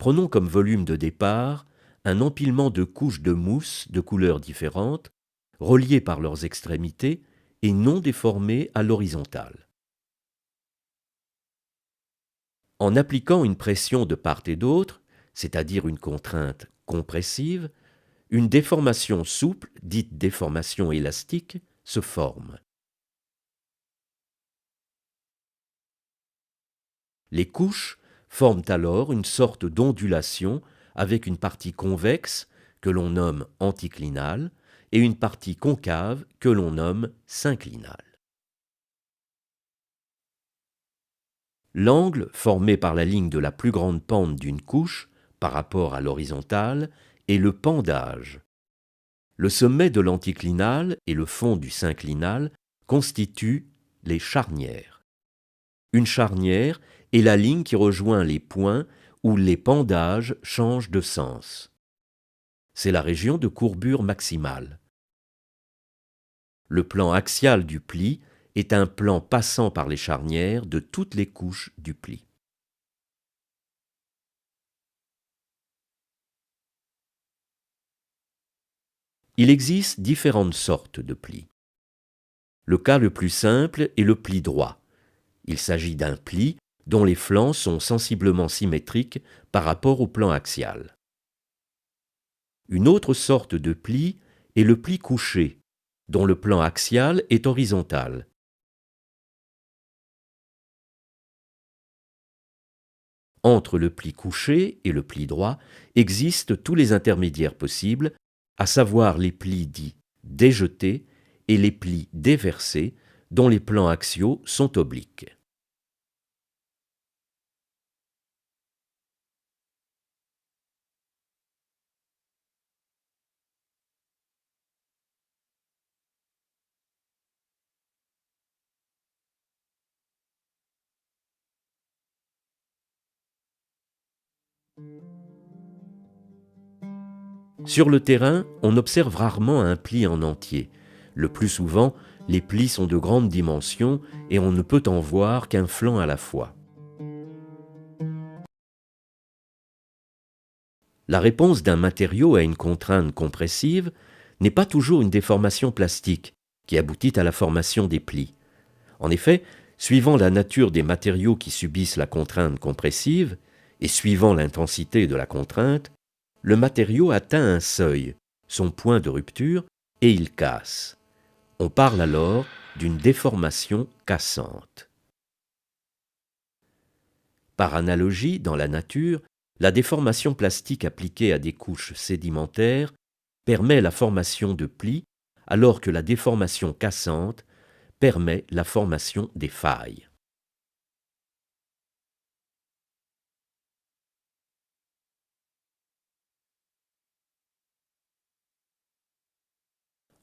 Prenons comme volume de départ un empilement de couches de mousse de couleurs différentes, reliées par leurs extrémités et non déformées à l'horizontale. En appliquant une pression de part et d'autre, c'est-à-dire une contrainte compressive, une déformation souple, dite déformation élastique, se forme. Les couches forment alors une sorte d'ondulation avec une partie convexe que l'on nomme anticlinale et une partie concave que l'on nomme synclinale. L'angle formé par la ligne de la plus grande pente d'une couche par rapport à l'horizontale est le pendage. Le sommet de l'anticlinale et le fond du synclinal constituent les charnières. Une charnière est la ligne qui rejoint les points où les pendages changent de sens. C'est la région de courbure maximale. Le plan axial du pli est un plan passant par les charnières de toutes les couches du pli. Il existe différentes sortes de plis. Le cas le plus simple est le pli droit. Il s'agit d'un pli dont les flancs sont sensiblement symétriques par rapport au plan axial. Une autre sorte de pli est le pli couché, dont le plan axial est horizontal. Entre le pli couché et le pli droit existent tous les intermédiaires possibles, à savoir les plis dits déjetés et les plis déversés, dont les plans axiaux sont obliques. Sur le terrain, on observe rarement un pli en entier. Le plus souvent, les plis sont de grandes dimensions et on ne peut en voir qu'un flanc à la fois. La réponse d'un matériau à une contrainte compressive n'est pas toujours une déformation plastique qui aboutit à la formation des plis. En effet, suivant la nature des matériaux qui subissent la contrainte compressive et suivant l'intensité de la contrainte, le matériau atteint un seuil, son point de rupture, et il casse. On parle alors d'une déformation cassante. Par analogie, dans la nature, la déformation plastique appliquée à des couches sédimentaires permet la formation de plis, alors que la déformation cassante permet la formation des failles.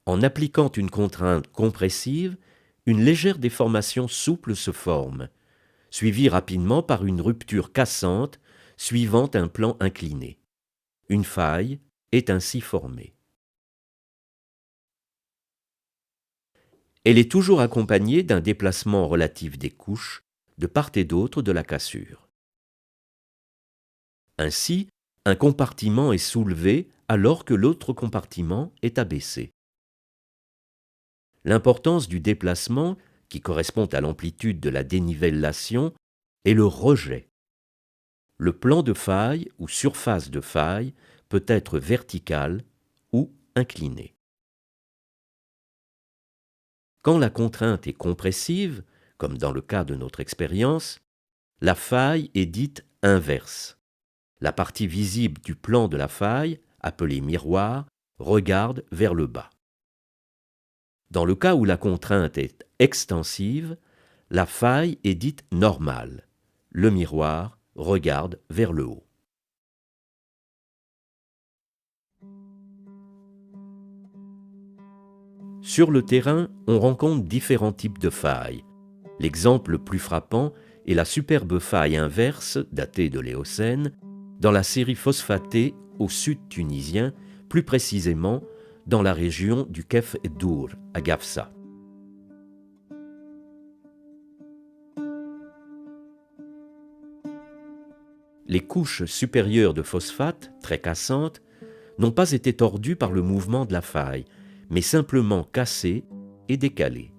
En appliquant une contrainte compressive, une légère déformation souple se forme, suivie rapidement par une rupture cassante suivant un plan incliné. Une faille est ainsi formée. Elle est toujours accompagnée d'un déplacement relatif des couches de part et d'autre de la cassure. Ainsi, un compartiment est soulevé alors que l'autre compartiment est abaissé. L'importance du déplacement, qui correspond à l'amplitude de la dénivellation, est le rejet. Le plan de faille ou surface de faille peut être vertical ou incliné. Quand la contrainte est compressive, comme dans le cas de notre expérience, la faille est dite inverse. La partie visible du plan de la faille, appelée miroir, regarde vers le bas. Dans le cas où la contrainte est extensive, la faille est dite normale. Le miroir regarde vers le haut. Sur le terrain, on rencontre différents types de failles. L'exemple le plus frappant est la superbe faille inverse, datée de l'Éocène, dans la série phosphatée au sud tunisien, plus précisément dans la région du Kef Eddour, à Gafsa. les couches supérieures de phosphate, très cassantes, n'ont pas été tordues par le mouvement de la faille, mais simplement cassées et décalées.